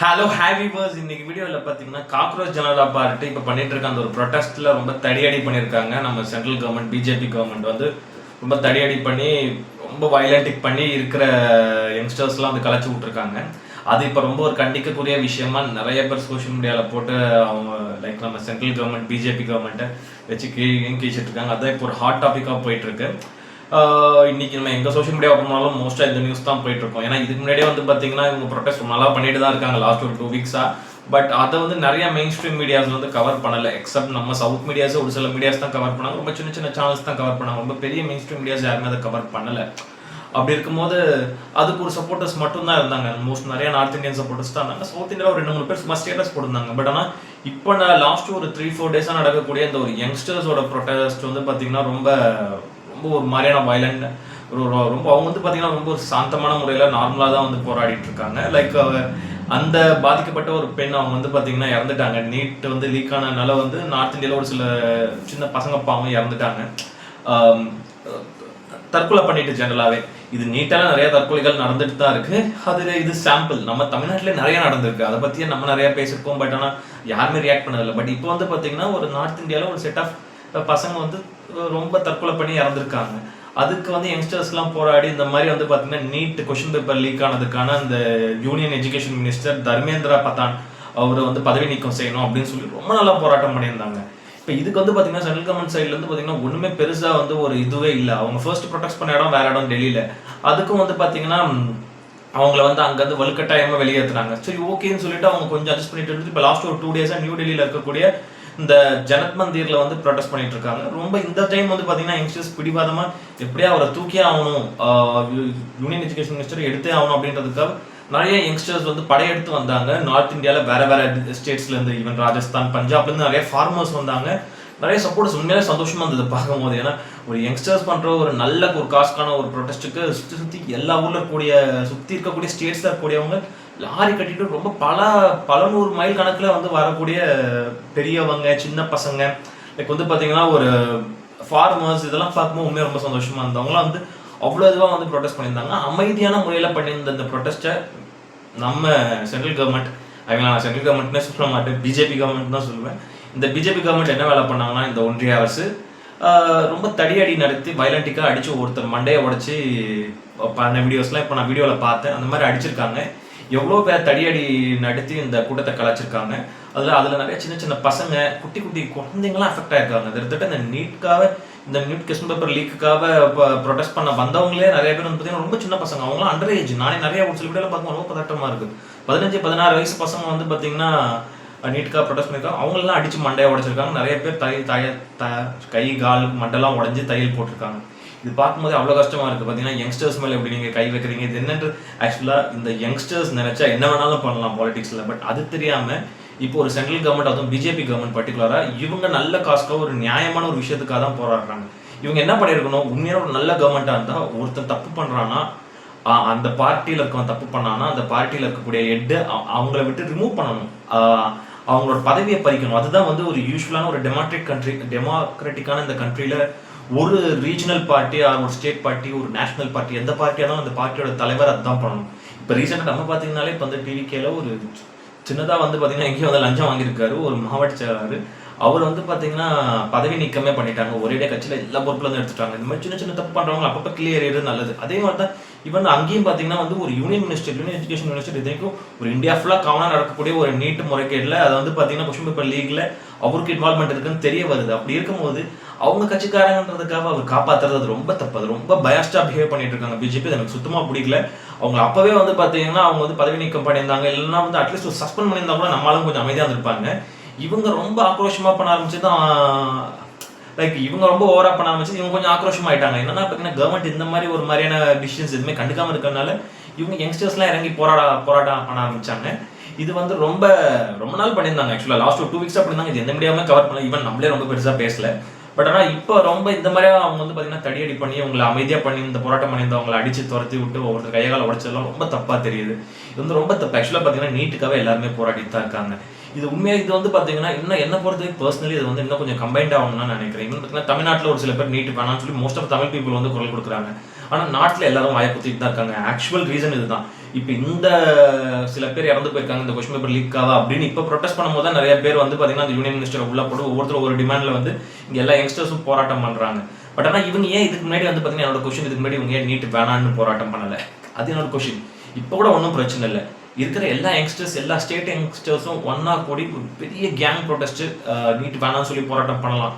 Hello ஹேவிவர்ஸ். இன்னைக்கு வீடியோவில் பார்த்தீங்கன்னா காக்ரோச் ஜனதா பார்ட்டி இப்போ பண்ணிட்டு இருக்க அந்த ஒரு ப்ரொட்டஸ்ட்டில் ரொம்ப தடியடி பண்ணியிருக்காங்க. நம்ம சென்ட்ரல் கவர்மெண்ட் பிஜேபி கவர்மெண்ட் வந்து ரொம்ப தடியடி பண்ணி ரொம்ப வயலண்டிக் பண்ணி இருக்கிற யங்ஸ்டர்ஸ்லாம் வந்து கலைச்சி விட்ருக்காங்க. அது இப்போ ரொம்ப ஒரு கண்டிக்கக்கூடிய விஷயமா நிறைய பேர் சோஷியல் மீடியாவில் போட்டு அவங்க லைக் நம்ம சென்ட்ரல் கவர்மெண்ட் பிஜேபி கவர்மெண்ட்டை வச்சு கீழிச்சிட்டு இருக்காங்க. அதான் இப்போ ஒரு ஹாட் டாப்பிக்காக போயிட்டு இருக்கு. இன்னைக்கு நம்ம எங்க சோஷியல் மீடியா ஓப்பனாலும் மோஸ்டா இந்த நியூஸ் தான் போயிட்டு இருக்கோம். ஏன்னா இதுக்கு முன்னாடியே வந்து பாத்தீங்கன்னா இவங்க ப்ரொடெஸ்ட் நல்லா பண்ணிட்டு தான் இருக்காங்க லாஸ்ட் ஒரு 2 வீக்ஸா. பட் அதை வந்து நிறைய மெயின் ஸ்ட்ரீம் மீடியாஸ் வந்து கவர் பண்ணல. எக்ஸப்ட் நம்ம சவுத் மீடியாஸ் ஒரு சில மீடியாஸ் தான் கவர் பண்ணாங்க. ரொம்ப சின்ன சின்ன சேனல்ஸ் தான் கவர் பண்ணாங்க. ரொம்ப பெரிய மெயின் ஸ்ட்ரீம் மீடியாஸ் யாருமே அதை கவர் பண்ணல. அப்படி இருக்கும்போது அதுக்கு ஒரு சப்போர்ட்டர்ஸ் மட்டும் தான் இருந்தாங்க. மோஸ்ட் நிறைய நார்த் இந்தியன் சப்போர்ட்டர்ஸ் தான் இருந்தாங்க. சவுத் இந்தியாவில் ஒரு 2-3 பேர் சும்மா ஸ்டேட்டஸ் போட்டிருந்தாங்க. பட் ஆனால் இப்போ நான் லாஸ்ட் ஒரு 3-4 டேஸாக நடக்கக்கூடிய இந்த ஒரு யங்ஸ்டர்ஸோட ப்ரொட்டஸ்ட் வந்து பார்த்தீங்கன்னா ரொம்ப ரொம்ப ஒரு மாதிரியான வயலண்ட் ரொம்ப அவங்க வந்து பார்த்தீங்கன்னா ரொம்ப ஒரு சாந்தமான முறையில் நார்மலாக தான் வந்து போராடிட்டு இருக்காங்க. லைக் அந்த பாதிக்கப்பட்ட ஒரு பெண் அவங்க வந்து பார்த்தீங்கன்னா இறந்துட்டாங்க. நீட் வந்து லீக் ஆனதுனால வந்து நார்த் இந்தியாவில் ஒரு சில சின்ன பசங்க பாவம் இறந்துட்டாங்க. தற்கொலை பண்ணிட்டு ஜெனரலாகவே இது நீட்டால நிறைய தற்கொலைகள் நடந்துட்டு தான் இருக்கு. அது இது சாம்பிள். நம்ம தமிழ்நாட்டிலே நிறைய நடந்திருக்கு. அதை பற்றியே நம்ம நிறைய பேசியிருக்கோம். பட் ஆனால் யாருமே ரியாக்ட் பண்ணதில்லை. பட் இப்போ வந்து பார்த்தீங்கன்னா ஒரு நார்த் இந்தியாவில் ஒரு செட் ஆஃப் பசங்க வந்து ரொம்ப தற்கொலை பண்ணி இறந்துருக்காங்க. அதுக்கு வந்து யங்ஸ்டர்ஸ்லாம் போராடி இந்த மாதிரி வந்து பார்த்தீங்கன்னா நீட் கொஸ்டின் பேப்பர் லீக் ஆனதுக்கான அந்த union education minister Dharmendra Pradhan அவரை வந்து பதவி நீக்கம் செய்யணும் அப்படின்னு சொல்லி ரொம்ப நல்லா போராட்டம் பண்ணியிருந்தாங்க. இப்போ இதுக்கு வந்து பார்த்தீங்கன்னா சென்ட்ரல் கவர்மெண்ட் சைட்லேருந்து பார்த்தீங்கன்னா ஒன்றுமே பெருசாக வந்து ஒரு இதுவே இல்லை. அவங்க ஃபர்ஸ்ட் ப்ரொடெக்ட் பண்ண இடம் வேற இடம் டெல்லியில். அதுக்கும் வந்து பார்த்தீங்கன்னா அவங்கள வந்து அங்கேருந்து வலுக்கட்டாயமாக வெளியேற்றுறாங்க. சரி ஓகேன்னு சொல்லிட்டு அவங்க கொஞ்சம் அட்ஜஸ்ட் பண்ணிட்டு இருந்து இப்போ லாஸ்ட் ஒரு 2 டேஸாக நியூ டெல்லியில் இருக்கக்கூடிய இந்த ஜனத் மந்திர்ல வந்து ப்ரொடெஸ்ட் பண்ணிட்டு இருக்காங்க. ரொம்ப இந்த டைம் வந்து பாத்தீங்கன்னா யங்ஸ்டர்ஸ் பிடிவாதமா எப்படியா அவரை தூக்கியே ஆகணும், யூனியன் எஜுகேஷன் மினிஸ்டர் எடுத்தே ஆகணும் அப்படின்றதுக்காக நிறைய யங்ஸ்டர்ஸ் வந்து படையெடுத்து வந்தாங்க. நார்த் இந்தியாவில் வேற வேற ஸ்டேட்ஸ்ல இருந்து, ஈவன் ராஜஸ்தான் பஞ்சாப்ல இருந்து நிறைய ஃபார்மர்ஸ் வந்தாங்க. நிறைய சப்போர்ட்ஸ் உண்மையிலே சந்தோஷமா இருந்தது பார்க்கும்போது. ஏன்னா ஒரு யங்ஸ்டர்ஸ் பண்ற ஒரு நல்ல ஒரு காஸ்க்கான ஒரு ப்ரொடெஸ்ட்டுக்கு சுற்றி சுற்றி எல்லா ஊர்ல இருக்கக்கூடிய சுற்றி இருக்கக்கூடிய ஸ்டேட்ஸ்ல இருக்கக்கூடியவங்க லாரி கட்டிட்டு ரொம்ப பல 100 மைல் கணக்கில் வந்து வரக்கூடிய பெரியவங்க சின்ன பசங்க லைக் வந்து பார்த்தீங்கன்னா ஒரு ஃபார்மர்ஸ் இதெல்லாம் பார்க்கும்போது உண்மையாக ரொம்ப சந்தோஷமா இருந்தவங்களாம் வந்து அவ்வளோ இதுவாக வந்து ப்ரொடெஸ்ட் பண்ணியிருந்தாங்க. அமைதியான முறையில் பண்ணியிருந்த இந்த ப்ரொடெஸ்ட்டை நம்ம சென்ட்ரல் கவர்மெண்ட், நான் சென்ட்ரல் கவர்மெண்ட்னே சொல்ல மாட்டேன், பிஜேபி கவர்மெண்ட் தான் சொல்லுவேன். இந்த பிஜேபி கவர்மெண்ட் என்ன வேலை பண்ணாங்கன்னா இந்த ஒன்றிய அரசு ரொம்ப தடியடி நடத்தி வயலண்டிக்காக அடித்து ஒருத்தர் மண்டையை உடச்சி பண்ண வீடியோஸ்லாம் இப்போ நான் வீடியோவில் பார்த்தேன். அந்த மாதிரி அடிச்சிருக்காங்க. எவ்வளோ பேர் தடியடி நடத்தி இந்த கூட்டத்தை கலைச்சிருக்காங்க. அதில் நிறைய சின்ன சின்ன பசங்க குட்டி குட்டி குழந்தைங்களாம் அஃபெக்ட் ஆயிருக்காங்க. கிட்டத்தட்ட இந்த நீட் கொஸ்டின் பேப்பர் லீக்குக்காக இப்போ ப்ரொடெஸ்ட் பண்ண வந்தவங்களே நிறைய பேர் வந்து பார்த்தீங்கன்னா ரொம்ப சின்ன பசங்க. அவங்களாம் அண்டர் ஏஜ். நானே நிறைய ஒரு சில வீடியோவில் பார்க்கும்போது ரொம்ப பதட்டமாக இருக்குது. 15-16 வயசு பசங்க வந்து பார்த்தீங்கன்னா நீட்டுக்காக ப்ரொடெஸ்ட் பண்ணியிருக்காங்க. அவங்களெல்லாம் அடித்து மண்டையை உடைச்சிருக்காங்க. நிறைய பேர் கை கால் மண்டெல்லாம் உடஞ்சி தையல் போட்டிருக்காங்க. இது பார்க்கும்போது அவ்வளோ கஷ்டமா இருக்கு. பார்த்தீங்கன்னா யங்ஸ்டர்ஸ் மேலே எப்படி நீங்கள் கை வைக்கிறீங்க, இது என்னன்று ஆக்சுவலாக இந்த யங்ஸ்டர்ஸ் நினைச்சா என்ன வேணாலும் பண்ணலாம் பாலிடிக்ஸில். பட் அது தெரியாமல் இப்போ ஒரு சென்ட்ரல் கவர்மெண்ட், அதுவும் பிஜேபி கவர்மெண்ட் பர்டிகுலராக இவங்க நல்ல காஸ்க்காக ஒரு நியாயமான ஒரு விஷயத்துக்காக தான் போராடுறாங்க. இவங்க என்ன பண்ணியிருக்கணும், உண்மையான ஒரு நல்ல கவர்மெண்ட்டாக இருந்தால் ஒருத்தர் தப்பு பண்ணுறான்னா அந்த பார்ட்டியில் இருக்கவன் தப்பு பண்ணானா அந்த பார்ட்டியில் இருக்கக்கூடிய ஹெட்டு அவங்கள விட்டு ரிமூவ் பண்ணணும், அவங்களோட பதவியை பறிக்கணும். அதுதான் வந்து ஒரு யூஸ்வலான ஒரு டெமோக்ராட்டிக்கான இந்த கண்ட்ரியில் ஒரு ரீஜனல் பார்ட்டி, ஒரு ஸ்டேட் பார்ட்டி, ஒரு நேஷனல் பார்ட்டி, எந்த பார்ட்டியாலும் அந்த பார்ட்டியோட தலைவர் அதுதான் பண்ணணும். இப்போ ரீசெண்டாக நம்ம பார்த்தீங்கன்னாலே இப்போ வந்து டிவிகேல ஒரு சின்னதாக வந்து பார்த்தீங்கன்னா எங்கேயும் வந்து லஞ்சம் வாங்கியிருக்காரு ஒரு மாவட்ட செயலாளர். அவர் வந்து பார்த்தீங்கன்னா பதவி நீக்கமே பண்ணிட்டாங்க. ஒரே கட்சியில் எல்லா பொறுப்புலேருந்து எடுத்துட்டாங்க. இந்த மாதிரி சின்ன சின்ன தப்பு பண்ணுறவங்க அப்பப்போ கிளியர் ஏறது நல்லது. அதே மாதிரி தான் இவன் அங்கேயும் பார்த்தீங்கன்னா வந்து ஒரு யூனியன் எஜுகேஷன் மினிஸ்டர் இதுக்கும் ஒரு இந்தியா ஃபுல்லாக காமனாக நடக்கக்கூடிய ஒரு நீட் முறைகேடில் அதை வந்து பார்த்தீங்கன்னா கொஸ்டின் பேப்பர் லீக்ல அவருக்கு இன்வால்மெண்ட் இருக்குன்னு தெரிய வருது. அப்படி இருக்கும்போது அவங்க கட்சிக்காரங்கன்றதுக்காக அவர் காப்பாற்றுறது அது ரொம்ப தப்பு. அது ரொம்ப பயாஸ்டா பிஹேவ் பண்ணிட்டு இருக்காங்க பிஜேபி. எனக்கு சுத்தமாக பிடிக்கல. அவங்க அப்பவே வந்து பார்த்தீங்கன்னா அவங்க வந்து பதவி நீக்கம் பண்ணியிருந்தாங்க. இல்லைன்னா வந்து அட்லீஸ்ட் ஒரு சஸ்பெண்ட் பண்ணியிருந்தா கூட நம்மளாலும் கொஞ்சம் அமைதியாக இருந்திருப்பாங்க. இவங்க ரொம்ப ஆக்ரோஷமாக பண்ண ஆரம்பிச்சு தான் லைக் இவங்க ரொம்ப ஓவரா பண்ண ஆரம்பிச்சு இவங்க கொஞ்சம் ஆக்ரோஷமாயிட்டாங்க. என்னன்னா பார்த்தீங்கன்னா கவர்மெண்ட் இந்த மாதிரி ஒரு மாதிரியான டிசிஷன்ஸ் எதுவுமே கண்டுக்காம இருக்கிறதுனால இவங்க யங்ஸ்டர்ஸ்லாம் இறங்கி போராட்டம் பண்ண ஆரம்பிச்சாங்க. இது வந்து ரொம்ப ரொம்ப நாள் பண்ணியிருந்தாங்க. ஆக்சுவலாக லாஸ்ட் ஒரு 2 வீக்ஸாக பண்ணியிருந்தாங்க. இது எந்த மீடியாவுமே கவர் பண்ணல. ஈவன் நம்மளே ரொம்ப பெருசாக பேசல. பட் ஆனால் இப்போ ரொம்ப இந்த மாதிரி அவங்க வந்து பார்த்தீங்கன்னா தடியடி பண்ணி அவங்களை அமைதியாக பண்ணி இந்த போராட்டம் பண்ணியிருந்தவங்களை அடித்து துரத்தி விட்டு ஒவ்வொருத்தர் கையால் உடைச்சதெல்லாம் ரொம்ப தப்பாக தெரியுது. இது வந்து ரொம்ப தப்பு. ஆக்சுவலாக பார்த்தீங்கன்னா நீட்டுக்காக எல்லாருமே போராடிட்டு தான் இருக்காங்க. இது உண்மையாக இது வந்து பார்த்தீங்கன்னா இன்னும் என்ன பொறுத்தவரைக்கும் பர்சனலி இது வந்து இன்னும் கொஞ்சம் கம்பைண்ட் ஆகணும்னு நினைக்கிறேன். இன்னும் பார்த்தீங்கன்னா தமிழ்நாட்டில் ஒரு சில பேர் நீட்டு வேணாம்னு சொல்லி மோஸ்ட் ஆஃப் தமிழ் பீப்புள் வந்து குரல் கொடுக்குறாங்க. ஆனால் நாட்டில் எல்லாரும் வாயை குத்திட்டு தான் இருக்காங்க. ஆக்சுவல் ரீசன் இதுதான். இப்போ இந்த சில பேர் இறந்து போயிருக்காங்க இந்த கொஸ்டின் பேப்பர் லீக் ஆகா அப்படின்னு இப்போ ப்ரொடெஸ்ட் பண்ணும்போது தான் நிறைய பேர் வந்து பார்த்தீங்கன்னா அந்த யூனியன் மினிஸ்டர் உள்ள போட்டு ஒவ்வொருத்தரும் ஒரு டிமாண்டில் வந்து இங்கே எல்லா யங்ஸ்டர்ஸும் போராட்டம் பண்ணுறாங்க. பட் ஆனால் இவங்க ஏன் இதுக்கு முன்னாடி வந்து பார்த்தீங்கன்னா என்னோட கொஸ்டின் இதுக்கு முன்னாடி இவங்க ஏன் நீட் வேணான்னு போராட்டம் பண்ணலை, அது என்னோட கொஸ்டின். இப்போ கூட ஒன்றும் பிரச்சனை இல்லை, இருக்கிற எல்லா யங்ஸ்டர்ஸ் எல்லா ஸ்டேட் யங்ஸ்டர்ஸும் ஒன்னா கூடி ஒரு பெரிய கேங் ப்ரொடெஸ்ட் நீட் வேணாம்னு சொல்லி போராட்டம் பண்ணலாம்.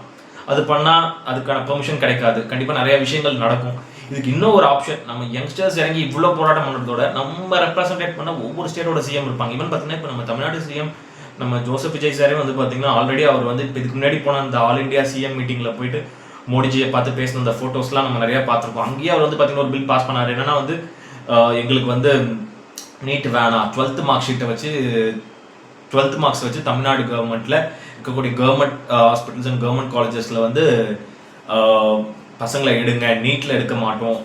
அது பண்ணால் அதுக்கான பெர்மிஷன் கிடைக்காது, கண்டிப்பாக நிறைய விஷயங்கள் நடக்கும். இதுக்கு இன்னும் ஒரு ஆப்ஷன், நம்ம யங்ஸ்டர்ஸ் இறங்கி இவ்வளோ போராட்டம் பண்ணுறதோட நம்ம ரெப்ரசன்டேட் பண்ண ஒவ்வொரு ஸ்டேட்டோட சிஎம் இருப்பாங்க. ஈவன் பார்த்தீங்கன்னா இப்போ நம்ம தமிழ்நாடு சிஎம் நம்ம ஜோசப் விஜய் சாரே வந்து பார்த்தீங்கன்னா ஆல்ரெடி அவர் வந்து இப்போ இதுக்கு முன்னாடி போன அந்த ஆல் இண்டியா சிஎம் மீட்டிங்கில் போயிட்டு மோடிஜியை பார்த்து பேசின அந்த ஃபோட்டோஸ்லாம் நம்ம நிறையா பார்த்துருப்போம். அங்கேயே அவர் வந்து பார்த்தீங்கன்னா ஒரு பில் பாஸ் பண்ணார். என்னன்னா வந்து எங்களுக்கு வந்து நீட் வேணாம், 12th மார்க் ஷீட்டை வச்சு 12th மார்க்ஸ் வச்சு தமிழ்நாடு கவர்மெண்ட்டில் இருக்கக்கூடிய கவர்மெண்ட் ஹாஸ்பிட்டல்ஸ் அண்ட் கவர்மெண்ட் காலேஜஸில் வந்து பசங்களை எடுங்க, நீட்டில் எடுக்க மாட்டோம்,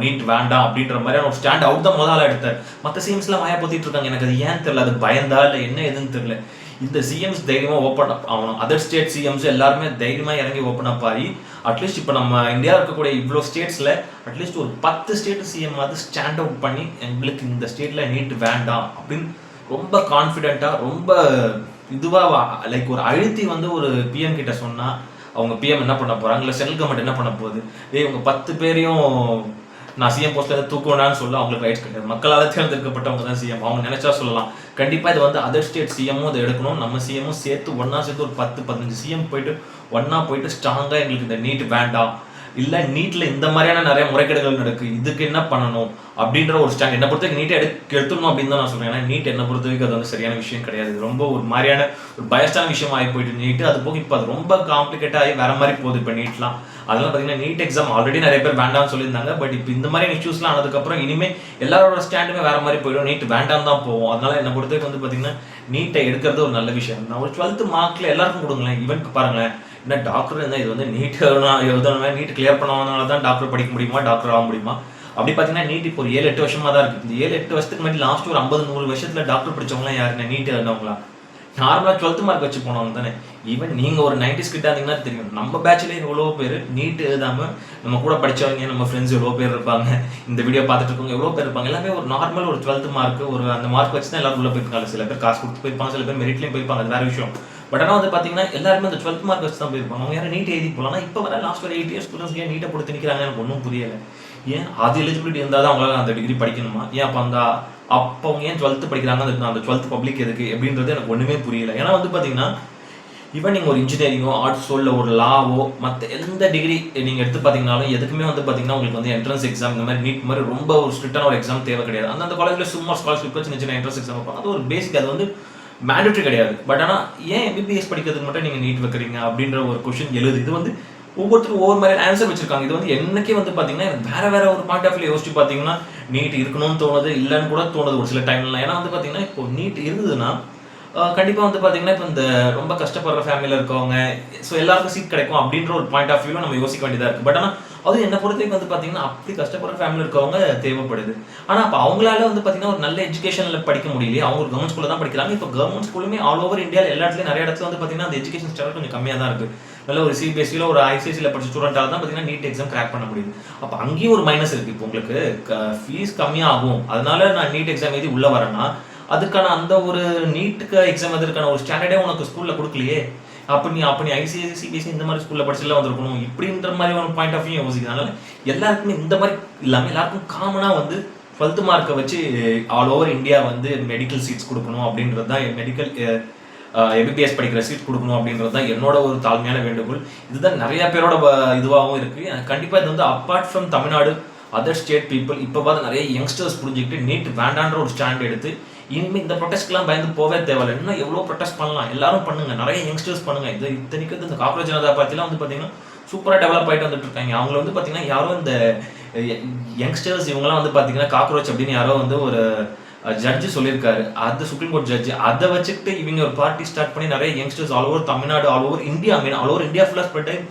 நீட் வேண்டாம் அப்படின்ற மாதிரியான ஒரு ஸ்டாண்ட் அவுட் தான் முதல்ல எடுத்தார். மற்ற சிஎம்ஸ்லாம் வாயா பொத்திட்டு இருக்காங்க, எனக்கு அது ஏன் தெரியல, அது பயந்தா இல்லை என்ன எதுன்னு தெரியல. இந்த சிஎம்ஸ் தைரியமாக ஓப்பன் அப் ஆகணும். அதர் ஸ்டேட் சிஎம்ஸ் எல்லாருமே தைரியமாக இறங்கி ஓப்பன் அப் ஆகி அட்லீஸ்ட் இப்போ நம்ம இந்தியாவில் இருக்கக்கூடிய இவ்வளோ ஸ்டேட்ஸில் அட்லீஸ்ட் ஒரு 10 ஸ்டேட் சிஎம் அது ஸ்டாண்ட் அவுட் பண்ணி எங்களுக்கு இந்த ஸ்டேட்டில் நீட் வேண்டாம் அப்படின்னு ரொம்ப கான்ஃபிடென்ட்டாக ரொம்ப இதுவாக லைக் ஒரு அழுத்தி வந்து ஒரு பிஎம் கிட்ட சொன்னால் அவங்க பிஎம் என்ன பண்ண போகிறாங்க, இல்லை சென்ட்ரல் கவர்மெண்ட் என்ன பண்ண போகுது, இவங்க 10 பேரையும் நான் சிஎம் போஸ்ட்ல தூக்குவேனான்னு சொல்ல அவங்களுக்கு ரைட்ஸ் கிடையாது. மக்களால் தேர்ந்தெடுக்கப்பட்டவங்க தான் சிஎம், அவங்க நினைச்சா சொல்லலாம். கண்டிப்பாக இது வந்து அதர் ஸ்டேட் சிஎம்மும் அதை எடுக்கணும், நம்ம சிஎம்மும் சேர்த்து ஒன்னா சேர்த்து ஒரு 10-15 சிஎம் போயிட்டு ஒன்னா போயிட்டு ஸ்ட்ராங்காக எங்களுக்கு இந்த நீட் வேண்டாம், இல்லை நீட்டில் இந்த மாதிரியான நிறைய முறைகேடுகள் நடக்கு, இதுக்கு என்ன பண்ணணும் அப்படின்ற ஒரு ஸ்டாண்ட் என்னை பொறுத்தவரைக்கும் நீட்டை எடுத்துடணும் அப்படின்னு தான் நான் சொல்றேன். ஏன்னா நீட் என்னை பொறுத்தவரைக்கும் அது வந்து சரியான விஷயம் கிடையாது, ரொம்ப ஒரு மாதிரியான ஒரு பயஸ்டான விஷயம் ஆகி போயிட்டு நீட்டு. அது போக இப்போ அது ரொம்ப காம்ப்ளிகேட் ஆகி வேற மாதிரி போகுது இப்போ நீட்லாம். அதெல்லாம் பார்த்தீங்கன்னா நீட் எக்ஸாம் ஆல்ரெடி நிறைய பேர் வேண்டாம்னு சொல்லியிருந்தாங்க. பட் இப்போ இந்த மாதிரி இஷ்யூஸ்லாம் ஆனதுக்கப்புறம் இனிமேல் எல்லாரோட ஸ்டாண்டுமே வேற மாதிரி போயிடும், நீட் வேண்டாம் தான் போவோம். அதனால என்னை பொறுத்தவரைக்கும் வந்து பார்த்தீங்கன்னா நீட்டை எடுக்கிறது ஒரு நல்ல விஷயம். நான் ஒரு 12th மார்க்ல எல்லாருக்கும் கொடுங்களேன். ஈவன் பாருங்களேன், என்ன டாக்டர் இருந்தால் இது வந்து நீட் எழுதணும், நீட் கிளியர் பண்ணவனால தான் டாக்டர் படிக்க முடியுமா, டாக்டர் ஆக முடியுமா? அப்படி பார்த்தீங்கன்னா நீட் இப்போ ஒரு 7-8 வருஷமா தான் இருக்குது. இந்த 7-8 வருஷத்துக்கு முன்னாடி லாஸ்ட் ஒரு 50-100 வருஷத்துல டாக்டர் படிச்சவங்களாம் யாருன்னா நீட் எழுதினவங்களா? நார்மலாக 12th மார்க் வச்சு போனவங்க தானே. ஈவன் நீங்கள் ஒரு 90s கிட்ட இருந்தீங்கன்னா தெரியும், நம்ம பேட்ச்ல எவ்வளோ பேர் நீட் எழுதாமல் நம்ம கூட படித்தவங்க நம்ம ஃப்ரெண்ட்ஸ் எவ்வளோ பேர் இருப்பாங்க, இந்த வீடியோ பார்த்துட்டு இருக்கவங்க எவ்வளோ பேர் இருப்பாங்க. எல்லாமே ஒரு நார்மல் ஒரு 12th மார்க் ஒரு அந்த மார்க் வச்சு தான் எல்லாரும் உள்ள போயிருக்காங்க. சில பேர் காசு கொடுத்து போயிருப்பாங்க, சில பேர் மெரிட்லேயும் போயிருப்பாங்க, அது வேறு விஷயம். பட் ஆனால் வந்து பார்த்தீங்கன்னா எல்லாருமே அந்த 12th மார்க் வச்சு தான் போயிருப்பாங்க. அவங்க யாரும் நீட் எழுதி போகலாம். இப்போ வர லாஸ்ட் ஒரு 8 இயர்ஸ் ஸ்டூடெண்ட்ஸ் ஏன் நீட்டை போட்டு திணிக்கிறாங்க எனக்கு ஒன்றும் புரியலை. ஏன் அது எலிஜிபிலிட்டி இருந்தால் தான் அவங்களால அந்த டிகிரி படிக்கணுமா? ஏன் அப்போ அவங்க ஏன் 12th படிக்கிறாங்க, அந்த 12th பப்ளிக் எதுக்கு அப்படின்றது எனக்கு ஒன்றுமே புரியல. ஏன்னா வந்து பார்த்தீங்கன்னா ஈவன் நீங்கள் ஒரு இன்ஜினியரிங்கோ ஆர்ட்ஸோ இல்லை ஒரு லாவோ மற்ற எந்த டிகிரி நீங்கள் எடுத்து பார்த்தீங்கன்னாலும் எதுக்குமே வந்து பார்த்தீங்கன்னா உங்களுக்கு வந்து என்ட்ரன்ஸ் எக்ஸாம் இந்த மாதிரி நீட் மாதிரி ரொம்ப ஒரு ஸ்ட்ரிக்டான ஒரு எக்ஸாம் தேவை கிடையாது. அந்த காலேஜில் சும்மா ஸ்காலர்ஷிப் சின்ன சின்ன என்ட்ரன்ஸ் எக்ஸாம் வைப்பாங்க, அது ஒரு பேசிக், அது வந்து மேண்டேட்டரி கிடையாது. பட் ஆனால் ஏன் எம்பிபிஎஸ் படிக்கிறதுக்கு மட்டும் நீங்கள் நீட் வைக்கிறீங்க அப்படின்ற ஒரு கொஸ்டின் எழுது. இது வந்து ஒவ்வொருத்தரும் ஒவ்வொரு மாதிரி ஆன்சர் வச்சிருக்காங்க. இது வந்து என்னைக்கே வந்து பார்த்தீங்கன்னா வேற ஒரு பாயிண்ட் ஆஃப் வியூ யோசிச்சு பார்த்தீங்கன்னா நீட் இருக்கணும்னு தோணுது, இல்லைன்னு கூட தோணுது ஒரு சில டைம்லாம். ஏன்னா வந்து பார்த்தீங்கன்னா இப்போ நீட் இருந்ததுன்னா கண்டிப்பாக வந்து பார்த்தீங்கன்னா இப்போ இந்த ரொம்ப கஷ்டப்படுற ஃபேமிலியில் இருக்கவங்க ஸோ எல்லாருக்கும் சீட் கிடைக்கும் அப்படின்ற ஒரு பாயிண்ட் ஆஃப் வியூவில் நம்ம யோசிக்க வேண்டியதாக இருக்குது. பட் ஆனால் அது என்ன பொறுத்தவரைக்கும் வந்து பார்த்தீங்கன்னா அப்படி கஷ்டப்படுற ஃபேமிலி இருக்கவங்க தேவைப்படுது. ஆனால் அப்போ அவங்களால வந்து பார்த்தீங்கன்னா ஒரு நல்ல எஜுகேஷனில் படிக்க முடியலையே, அவங்க ஒரு கவர்மெண்ட் ஸ்கூலில் தான் படிக்கிறாங்க. இப்போ கவர்மெண்ட் ஸ்கூலுமே ஆல் ஓவர் இந்தியாவில் எல்லா இடத்துலையும் நிறைய இடத்துல வந்து பார்த்தீங்கன்னா அந்த எஜுகேஷன் ஸ்டாண்டர்ட் கொஞ்சம் கம்மியாக தான் இருக்குது. நல்ல ஒரு சிபிஎஸ்சியில் ஒரு ஐசிஎஸ்சியில் படிச்ச ஸ்டூடெண்ட்டாக தான் பார்த்தீங்கன்னா நீட் எக்ஸாம் கிராக் பண்ண முடியுது. அப்போ அங்கேயும் ஒரு மைனஸ் இருக்குது. இப்போ உங்களுக்கு ஃபீஸ் கம்மியாகும், அதனால நான் நீட் எக்ஸாம் எழுதி உள்ளே வரேன்னா அதுக்கான அந்த ஒரு நீட்டுக்கு எக்ஸாம் எதற்கான ஒரு ஸ்டாண்டர்டே உனக்கு ஸ்கூலில் கொடுக்கலையே. அப்படி ஐசிஎஸ்சி சிபிஎஸ்சி இந்த மாதிரி ஸ்கூலில் படிச்சுலாம் வந்துருக்கணும் இப்படின்ற மாதிரி ஒரு பாயிண்ட் ஆஃப் வியூ யோசிக்கிறதுனால எல்லாருக்குமே இந்த மாதிரி இல்லாமல் எல்லாருக்கும் காமனாக வந்து 12th மார்க்கை வச்சு ஆல் ஓவர் இந்தியா வந்து மெடிக்கல் சீட்ஸ் கொடுக்கணும் அப்படின்றது தான் மெடிக்கல் எம்பிபிஎஸ் படிக்கிற சீட் கொடுக்கணும் அப்படின்றது தான் என்னோட ஒரு தாழ்மையான வேண்டுகோள். இதுதான் நிறைய பேரோட இதுவாகவும் இருக்குது. கண்டிப்பாக இது வந்து apart from Tamil Nadu other state people இப்போ பார்த்து நிறைய யங்ஸ்டர்ஸ் புரிஞ்சுக்கிட்டு நீட் வேண்டான்ற ஒரு ஸ்டாண்ட் எடுத்து இனிமேல் இந்த ப்ரொடெஸ்ட்லாம் பயந்து போவே தேவையில்லை. இன்னும் எவ்வளோ ப்ரொடெஸ்ட் பண்ணலாம், எல்லாரும் பண்ணுங்க, நிறைய யங்ஸ்டர்ஸ் பண்ணுங்க. இது இத்தனைக்கு இந்த காக்ரோச் ஜனதா பார்ட்டிலாம் வந்து பார்த்தீங்கன்னா சூப்பராக டெவலப் ஆகிட்டு வந்துட்டு இருக்காங்க. அவங்கள வந்து பார்த்தீங்கன்னா யாரோ இந்த யங்ஸ்டர்ஸ் இவங்கலாம் வந்து பார்த்தீங்கன்னா காக்ரோச் அப்படின்னு யாரோ வந்து ஒரு ஜட்ஜு சொல்லியிருக்காரு, அது சுப்ரீம் கோர்ட் ஜட்ஜு. அதை வச்சுக்கிட்டு இவங்க ஒரு பார்ட்டி ஸ்டார்ட் பண்ணி நிறைய youngsters all over Tamil Nadu all over India all over India ஃபுல்லாக ஸ்ப்ரெட் ஆகி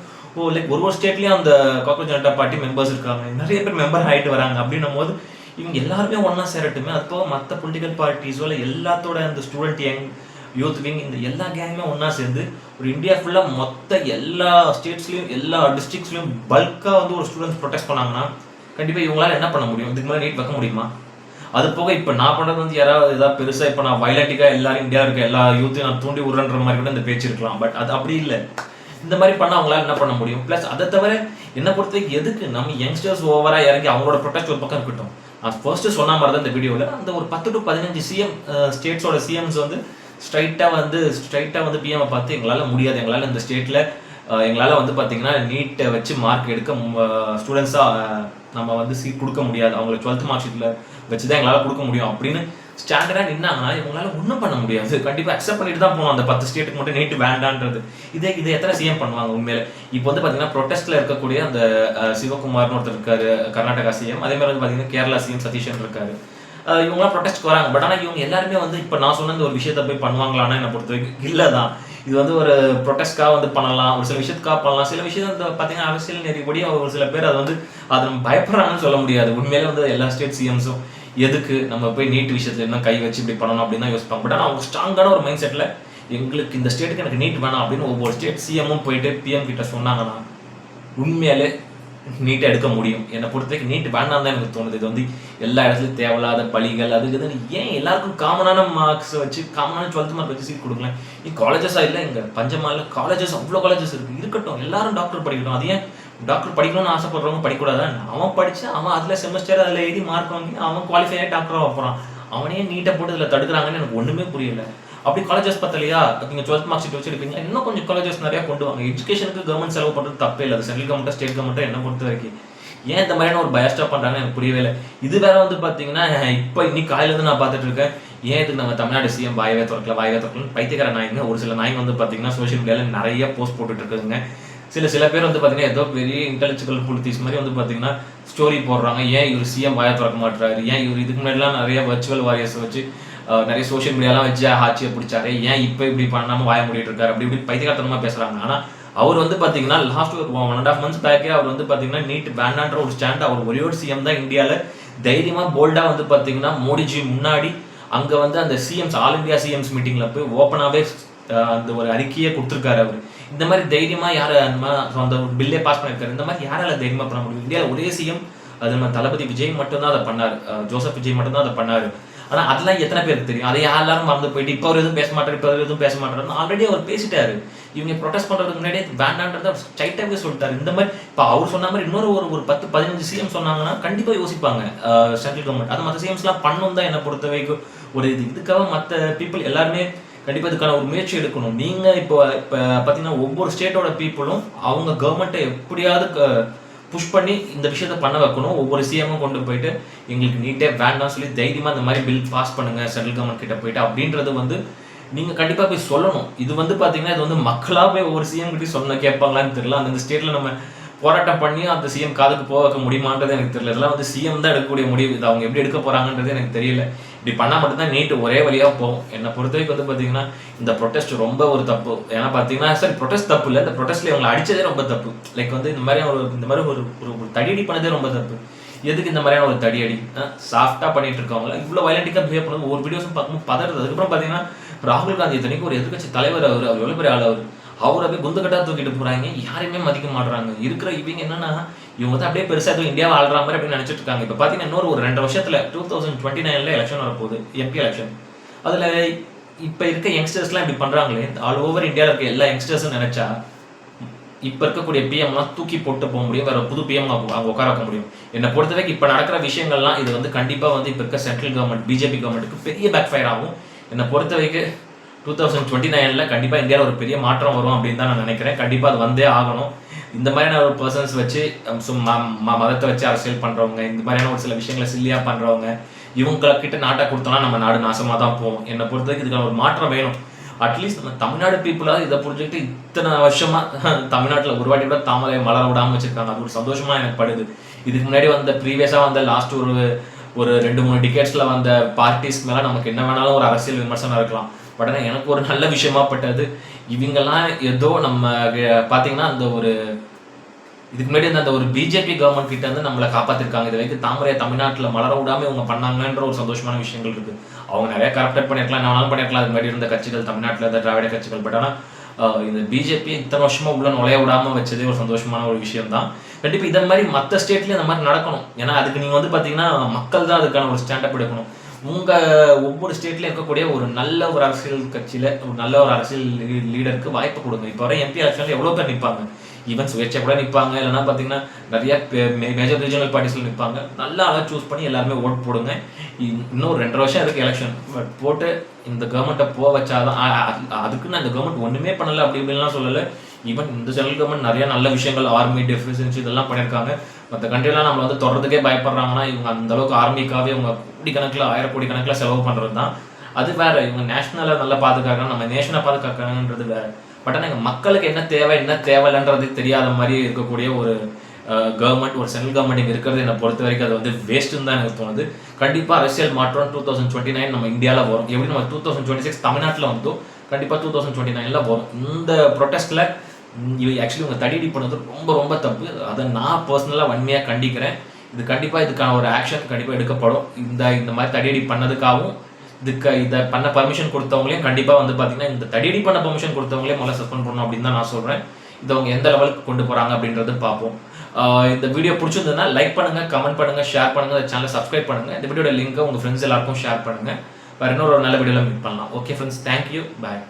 லைக் ஒரு ஸ்டேட்லேயும் அந்த காக்ரோச் ஜனதா பார்ட்டி மெம்பர்ஸ் இருக்காங்க, நிறைய பேர் மெம்பர் ஆகிட்டு வராங்க. அப்படின்னும் போது இவங்க எல்லாருமே ஒன்றா சேரட்டுமே. அது போக மற்ற பொலிட்டிக்கல் பார்ட்டிஸோ இல்லை எல்லாத்தோட அந்த ஸ்டூடெண்ட் யங் யூத் விங் இந்த எல்லா கேங்குமே ஒன்றா சேர்ந்து ஒரு இந்தியா ஃபுல்லாக மொத்த எல்லா ஸ்டேட்ஸ்லையும் எல்லா டிஸ்ட்ரிக்ஸ்லையும் பல்காக வந்து ஒரு ஸ்டூடெண்ட்ஸ் ப்ரொடெஸ்ட் பண்ணாங்கன்னா கண்டிப்பாக இவங்களால என்ன பண்ண முடியும்? இதுக்கு மேலே நீட் வைக்க முடியுமா? அது போக இப்போ நான் பண்ணுறது வந்து யாராவது ஏதாவது பெருசாக இப்போ நான் வயலட்டிக்காக எல்லாரும் இந்தியா இருக்க எல்லா யூத்தையும் நான் தூண்டி விடுறன்ற மாதிரி கூட இந்த பேச்சு இருக்கலாம். பட் அது அப்படி இல்லை. இந்த மாதிரி பண்ணால் அவங்களால என்ன பண்ண முடியும்? ப்ளஸ் அதை தவிர என்ன பொறுத்தவரைக்கும் எதுக்கு நம்ம யங்ஸ்டர்ஸ் ஓவராக இறங்கி அவங்களோட ப்ரொடெஸ்ட் ஒரு பக்கம் இருக்கட்டும். நான் ஃபர்ஸ்ட் சொன்ன மாதிரி தான் இந்த வீடியோவில் அந்த ஒரு 10 to 15 சிஎம் ஸ்டேட்ஸோட சிஎம்ஸ் வந்து ஸ்ட்ரைட்டாக வந்து பிஎம்ஐ பார்த்து எங்களால் முடியாது, எங்களால் இந்த ஸ்டேட்டில் எங்களால் வந்து பார்த்தீங்கன்னா நீட்டை வச்சு மார்க் எடுக்க ஸ்டூடெண்ட்ஸாக நம்ம வந்து சீட் கொடுக்க முடியாது, அவங்களுக்கு 12th மார்க் ஷீட்டில் வச்சு தான் எங்களால் கொடுக்க முடியும் அப்படின்னு ஸ்டாண்டர்டாக நின்னாங்கன்னா இவங்களால ஒன்றும் பண்ண முடியாது. கண்டிப்பாக அக்செப்ட் பண்ணிட்டு தான் போகணும் அந்த 10 ஸ்டேட்டுக்கு மட்டும் நீட்டு வேண்டான்றது. இதை எத்தனை சிஎம் பண்ணுவாங்க உண்மையில? இப்போ வந்து பார்த்தீங்கன்னா ப்ரொடெஸ்ட்டில் இருக்கக்கூடிய அந்த சிவகுமார்னு ஒருத்தர் இருக்காரு கர்நாடகா சிஎம், அதே மாதிரி வந்து பார்த்தீங்கன்னா கேரளா சிஎம் சதீஷன் இருக்காரு. இவங்களாம் ப்ரொடெஸ்ட்க்கு வராங்க. பட் ஆனால் இவங்க எல்லாருமே வந்து இப்போ நான் சொன்ன ஒரு விஷயத்தை போய் பண்ணுவாங்களான்னு என்னை பொறுத்த வரைக்கும் இல்லை தான். இது வந்து ஒரு ப்ரொடெஸ்ட்காக வந்து பண்ணலாம், ஒரு சில விஷயத்துக்காக பண்ணலாம். சில விஷயம் வந்து பார்த்தீங்கன்னா அரசியல் நெறிப்படி ஒரு சில பேர் அது வந்து நம்ம பயப்படுறாங்கன்னு சொல்ல முடியாது. உண்மையிலே வந்து எல்லா ஸ்டேட் சிஎம்ஸும் எதுக்கு நம்ம போய் நீட் விஷயத்துல என்ன கை வச்சு இப்படி பண்ணணும் அப்படின்னு தான் யோசிப்பாங்க. பட் ஆனால் அவங்க ஸ்ட்ராங்கான ஒரு மைண்ட் செட்டில் எங்களுக்கு இந்த ஸ்டேட்டுக்கு எனக்கு நீட் வேணாம் அப்படின்னு ஒவ்வொரு ஸ்டேட் சிஎம்மும் போயிட்டு பிஎம் கிட்ட சொன்னாங்கன்னா உண்மையாலே நீட்டை எடுக்க முடியும். என்னை பொறுத்த வரைக்கும் நீட் வேண்டாம் தான் எனக்கு தோணுது. இது வந்து எல்லா இடத்துலையும் தேவையில்லாத பலிகள் அதுக்கு இதுன்னு ஏன் எல்லாருக்கும் காமனான மார்க்ஸ் வச்சு காமனான 12th மார்க் வச்சு சீட் கொடுக்கலாம். காலேஜஸாக இல்லை, இங்கே பஞ்சமால காலேஜஸ் அவ்வளோ காலேஜஸ் இருக்குது, இருக்கட்டும் எல்லாரும் டாக்டர் படிக்கட்டும். அது ஏன் டாக்டர் படிக்கணும்னு ஆசைப்படுறவங்க படிக்கூடாதான்? அவன் படிச்சு அவன் அதில் செமஸ்டர் அதில் எழுதி மார்க் வாங்கி அவன் குவாலிஃபை ஆகி டாக்டராக போகிறான். அவனே நீட்டை போட்டு இதில் தடுக்கிறாங்கன்னு எனக்கு ஒன்றுமே புரியல. அப்படி காலேஜஸ் பத்தலையா நீங்கள் 12th மார்க் ஷீட் வச்சுருப்பீங்க, இன்னும் கொஞ்சம் காலேஜஸ் நிறையா கொண்டு வாங்க. எஜுகேஷனுக்கு கவர்மெண்ட் செலவு பண்ணுறது தப்பே இல்லை, அது சென்ட்ரல் கவர்மெண்ட்டோ ஸ்டேட் கவர்மெண்ட்டோ என்ன பொறுத்த வரைக்கும் ஏன் இந்த மாதிரியான ஒரு பயஸ்டாக பண்ணுறாங்கன்னு எனக்கு புரியவே இல்லை. இது வேற வந்து பார்த்தீங்கன்னா இப்போ இன்னைக்கு காலையிலேருந்து நான் பார்த்துட்டு இருக்கேன், ஏன் இதுக்கு நம்ம தமிழ்நாடு சிஎம் வாயவே திறக்கலன்னு பைத்தியக்கார நாய்ங்க ஒரு சில நாய்ங்க வந்து பார்த்தீங்கன்னா சோஷியல் மீடியாவில் நிறைய போஸ்ட் போட்டுட்டு இருக்குதுங்க. சில பேர் வந்து பார்த்தீங்கன்னா ஏதோ பெரிய இன்டெலெக்சுவல் பொலிட்டிக்ஸ் மாதிரி வந்து பார்த்தீங்கன்னா ஸ்டோரி போடுறாங்க, ஏன் இவர் சிஎம் வாயை திறக்க மாட்டுறாரு, ஏன் இவர் இதுக்கு முன்னாடிலாம் நிறைய வர்ச்சுவல் வாரியர்ஸ் வச்சு நிறைய சோஷியல் மீடியாலாம் வச்சு ஆட்சியை பிடிச்சாரு, ஏன் இப்போ இப்படி பண்ணாமல் வாய முடிட்டு இருக்காரு அப்படி இப்படி பைத்தியக்காரத்தனமாக பேசுகிறாங்க. ஆனால் அவர் வந்து பார்த்தீங்கன்னா லாஸ்ட் ஒரு 1.5 months பேக்கே அவர் வந்து பார்த்தீங்கன்னா நீட் வேண்டான்ற ஒரு ஸ்டாண்ட் அவர் ஒரே ஒரு சிஎம் தான் இந்தியாவில் தைரியமாக போல்டாக வந்து பார்த்தீங்கன்னா மோடிஜி முன்னாடி அங்கே வந்து அந்த சிஎம்ஸ் ஆல் இந்தியா சிஎம்ஸ் மீட்டிங்கில் போய் ஓப்பனாகவே அந்த ஒரு அறிக்கையை கொடுத்துருக்காரு. அவர் இந்த மாதிரி தைரியமாக யார் அந்த பில்லே பாஸ் பண்ணியிருக்காரு, இந்த மாதிரி யாரால தைரியமாக பண்ண முடியும்? இந்தியாவில் ஒரே சிஎம் அது நம்ம தளபதி விஜய் மட்டும்தான் அதை பண்ணார், ஜோசப் விஜய் மட்டும்தான் அதை பண்ணார். ஆனால் அதெல்லாம் எத்தனை பேருக்கு தெரியும்? அதை எல்லாரும் மறந்து போயிட்டு இப்போ அவர் எதுவும் பேச மாட்டார், இப்போ அவர் எதுவும் பேச மாட்டாருன்னு ஆல்ரெடி அவர் பேசிட்டாரு. இவங்க ப்ரொடெஸ்ட் பண்ணுறதுக்கு முன்னாடியே வேண்டான்றதை ஸ்ட்ரைட்டாகவே சொல்லிட்டாரு. இந்த மாதிரி இப்போ அவர் சொன்ன மாதிரி இன்னொரு ஒரு 10-15 சிஎம் சொன்னாங்கன்னா கண்டிப்பாக யோசிப்பாங்க சென்ட்ரல் கவர்மெண்ட். அது மற்ற சிஎம்ஸ்லாம் பண்ணணும் தான் என்னை பொறுத்த வரைக்கும் ஒரு இதுக்காக மற்ற பீப்புள் எல்லாருமே கண்டிப்பாக இதுக்கான ஒரு முயற்சி எடுக்கணும். நீங்கள் இப்போ பார்த்தீங்கன்னா ஒவ்வொரு ஸ்டேட்டோட பீப்புளும் அவங்க கவர்மெண்ட்டை எப்படியாவது புஷ் பண்ணி இந்த விஷயத்த பண்ண வைக்கணும். ஒவ்வொரு சிஎம்மும் கொண்டு போயிட்டு எங்களுக்கு நீட்டே வேண்டாம் சொல்லி தைரியமாக இந்த மாதிரி பில் பாஸ் பண்ணுங்க சென்ட்ரல் கவர்மெண்ட் கிட்ட போயிட்டு அப்படின்றது வந்து நீங்கள் கண்டிப்பாக போய் சொல்லணும். இது வந்து பார்த்தீங்கன்னா இது வந்து மக்களாக போய் ஒவ்வொரு சிஎம் கிட்டே கேட்பாங்களான்னு தெரியல. அந்த ஸ்டேட்டில் நம்ம போராட்டம் பண்ணி அந்த சிஎம் காதுக்கு போக வைக்க முடியுமான்றது எனக்கு தெரியல. இதெல்லாம் வந்து சிஎம் தான் எடுக்கக்கூடிய முடிவு. இது அவங்க எப்படி எடுக்க போகிறாங்கன்றது எனக்கு தெரியல. இப்படி பண்ணால் மட்டும்தான் நீட்டு ஒரே வழியாக போகும். என்னை பொறுத்த வரைக்கும் வந்து பார்த்தீங்கன்னா இந்த ப்ரொடெஸ்ட் ரொம்ப ஒரு தப்பு. ஏன்னா பார்த்தீங்கன்னா சரி ப்ரொடெஸ்ட் தப்பு இல்லை, இந்த ப்ரொடெஸ்ட்ல இவங்களை அடித்ததே ரொம்ப தப்பு. லைக் வந்து இந்த மாதிரி ஒரு தடியடி பண்ணதே ரொம்ப தப்பு. எதுக்கு இந்த மாதிரியான ஒரு தடியடி? சாஃப்டாக பண்ணிட்டு இருக்கவங்கள இவ்வளோ வயலண்டிக்காக பிஹேவ் பண்ணுறது ஒவ்வொரு வீடியோஸும் பார்க்கும்போது பதறது. அதுக்கப்புறம் பார்த்தீங்கன்னா ராகுல் காந்தி இத்தனைக்கும் ஒரு எதிர்கட்சி தலைவர், அவர் எவ்வளோ பெரிய ஆள், அவரை போய் குந்தக்கட்டா தூக்கிட்டு போறாங்க, யாரையுமே மதிக்க மாட்டுறாங்க. இருக்கிற இவங்க என்னன்னா இவங்க வந்து அப்படியே பெருசாக எதுவும் இந்தியாவை ஆள்ற மாதிரி அப்படின்னு நினைச்சிட்டு இருக்காங்க. இப்போ பார்த்தீங்கன்னா இன்னொரு ஒரு 2 வருஷத்துல 2029 எலெக்ஷன் வரப்போகுது, எம்பி எலெக்ஷன். அதில் இப்போ இருக்க யங்ஸ்டர்ஸ்லாம் இப்படி பண்ணுறாங்களே, ஆல் ஓவர் இந்தியாவில் இருக்க எல்லா யங்ஸ்டர்ஸும் நினைச்சா இப்போ இருக்கக்கூடிய பிஎம்லாம் தூக்கி போட்டு போக முடியும், வேற புது பிஎம் அங்கே உட்கார வைக்க முடியும். என்னை பொறுத்தவரைக்கும் இப்போ நடக்கிற விஷயங்கள்லாம் இது வந்து கண்டிப்பாக வந்து இப்போ இருக்க சென்ட்ரல் கவர்மெண்ட் பிஜேபி கவர்மெண்ட்டுக்கு பெரிய பேக் ஃபயர் ஆகும். என்னை பொறுத்த வரைக்கும் 2029 கண்டிப்பாக இந்தியாவில் ஒரு பெரிய மாற்றம் வரும் அப்படின்னு தான் நான் நினைக்கிறேன். கண்டிப்பாக அது வந்தே ஆகணும். இந்த மாதிரியான ஒரு பர்சன்ஸ் வச்சு மதத்தை வச்சு அரசியல் பண்ணுறவங்க, இந்த மாதிரியான ஒரு சில விஷயங்களை சில்லியாக பண்ணுறவங்க, இவங்கக்கிட்ட நாட்டை கொடுத்தோம்னா நம்ம நாடு நாசமாக தான் போகும். என்னை பொறுத்த வரைக்கும் இதுக்கான ஒரு மாற்றம் வேணும். அட்லீஸ்ட் நம்ம தமிழ்நாடு பீப்புளாக இதை புரிஞ்சுக்கிட்டு இத்தனை வருஷமாக தமிழ்நாட்டில் ஒரு வாட்டி கூட தாமரை மலர விடாமல் வச்சுருக்காங்க. அது ஒரு சந்தோஷமாக எனக்கு படுது. இதுக்கு முன்னாடி வந்த ப்ரீவியஸாக வந்த லாஸ்ட் ஒரு 2-3 டிகேட்ஸில் வந்த பார்ட்டிஸ் மேலே நமக்கு என்ன வேணாலும் ஒரு அரசியல் விமர்சனம் இருக்கலாம். பட் ஆனால் எனக்கு ஒரு நல்ல விஷயமா பட்டது இவங்கெல்லாம் ஏதோ நம்ம பார்த்தீங்கன்னா அந்த ஒரு இதுக்கு முன்னாடி அந்த ஒரு பிஜேபி கவர்மெண்ட் கிட்ட வந்து நம்மளை காப்பாற்றிருக்காங்க. இது வரைக்கும் தாமரையை தமிழ்நாட்டில் மலர விடாமல் இவங்க பண்ணாங்கன்ற ஒரு சந்தோஷமான விஷயங்கள் இருக்குது. அவங்க நிறைய கரப்டட் பண்ணியிருக்கலாம், என்ன வேணாலும் பண்ணியிருக்கலாம் அது மாதிரி இருந்த கட்சிகள் தமிழ்நாட்டில் இருந்த திராவிட கட்சிகள். பட் ஆனால் இந்த பிஜேபி இத்தனை வருஷமா உள்ள நுழைய விடாமல் வச்சதே ஒரு சந்தோஷமான ஒரு விஷயம் தான். கண்டிப்பா இத மாரி மத்த ஸ்டேட்லயும் இந்த மாரி நடக்கணும். ஏன்னா அதுக்கு நீங்க வந்து பார்த்தீங்கன்னா, மக்கள் தான் அதுக்கான ஒரு ஸ்டாண்ட் அப் எடுக்கணும். உங்க ஒவ்வொரு ஸ்டேட்லயும் இருக்கக்கூடிய ஒரு நல்ல ஒரு அரசியல் கட்சியில, ஒரு நல்ல ஒரு அரசியல் லீடருக்கு வாய்ப்பு குடுங்க. இப்ப வர எம்பி எலக்ஷன்ல எவ்வளோ பேர் நிப்பாங்க. ஈவன் சுயேட்சையா கூட நிப்பாங்க. இல்லன்னா பார்த்தீங்கன்னா, நெறைய மேஜர் ரீஜனல் பார்ட்டிஸ்ல நிப்பாங்க. நல்ல ஆளா சூஸ் பண்ணி எல்லாருமே வோட் போடுங்க. இன்னும் ஒரு 2 1/2 வருஷம் இருக்கு எலக்ஷன். பட் போட்டு இந்த கவர்மெண்ட்ட வச்சா தான் அதுக்குன்னு அந்த கவர்மெண்ட் ஒண்ணுமே பண்ணல அப்படி இப்படின்லாம் சொல்லல. ஈவன் இந்த சென்ட்ரல் கவர்மெண்ட் நெறைய நல்ல விஷயங்கள் ஆர்மி டெஃபிஷியன்சி இதெல்லாம் பண்ணியிருக்காங்க. மத்த கண்ட்ரிலாம் நம்மள வந்து தொடர்றதுக்கே பயப்படுறாங்கன்னா, இவங்க அந்த அளவுக்கு ஆர்மிக்காவே இவங்க கோடிக்கணக்கில 1000 கோடி கணக்கில செலவு பண்றது தான். அது வேற. இவங்க நேஷனல நல்லா பாதுகாக்கணும், நம்ம நேஷன பாதுகாக்கணும்ன்றது வேற. பட் ஆனா எங்க மக்களுக்கு என்ன தேவை, என்ன தேவையில்லன்றது தெரியாத மாரி இருக்கக்கூடிய ஒரு கவர்மெண்ட், ஒரு சென்ட்ரல் கவர்மெண்ட் இங்க இருக்கிறது என்ன பொறுத்தவரைக்கும் அது வந்து வேஸ்ட்டுன்னு தான் எனக்கு தோணுது. கண்டிப்பா அரசியல் மாற்றம் 2029 நம்ம இந்தியால வரும். எப்படி நம்ம 2026 தமிழ்நாட்டுல வந்தோ, கண்டிப்பா 2029ல வரும். இந்த ப்ரொடெஸ்ட்ல ஆக்சுவலி இவங்க தடியடி பண்ணது ரொம்ப ரொம்ப தப்பு. அத நான் பர்சனலா வன்மையா கண்டிக்கிறேன். இது கண்டிப்பா இதுக்கான ஒரு ஆக்ஷன் கண்டிப்பா எடுக்கப்படும். இந்த மாரி தடியடி பண்ணதுக்காகவும், இத பண்ண பெர்மிஷன் குடுத்தவங்களையும் கண்டிப்பா வந்து பார்த்தீங்கன்னா, இந்த தடியடி பண்ண பெர்மிஷன் குடுத்தவங்களையும் முதல்ல சஸ்பெண்ட் பண்ணணும் அப்படின்னு தான் நான் சொல்றேன். இத அவங்க எந்த லெவலுக்கு கொண்டு போறாங்க அப்படின்றத பார்ப்போம். இந்த வீடியோ புடிச்சிருந்ததுன்னா லைக் பண்ணுங்க, கமெண்ட் பண்ணுங்க, ஷேர் பண்ணுங்க, இந்த சேனலை சப்ஸ்கிரைப் பண்ணுங்க. இந்த வீடியோட லிங்க்க உங்க ஃப்ரெண்ட்ஸ் எல்லாருக்கும் ஷேர் பண்ணுங்க. வேற இன்னொரு நல்ல வீடியோல மீட் பண்ணலாம். Okay friends, thank you. Bye.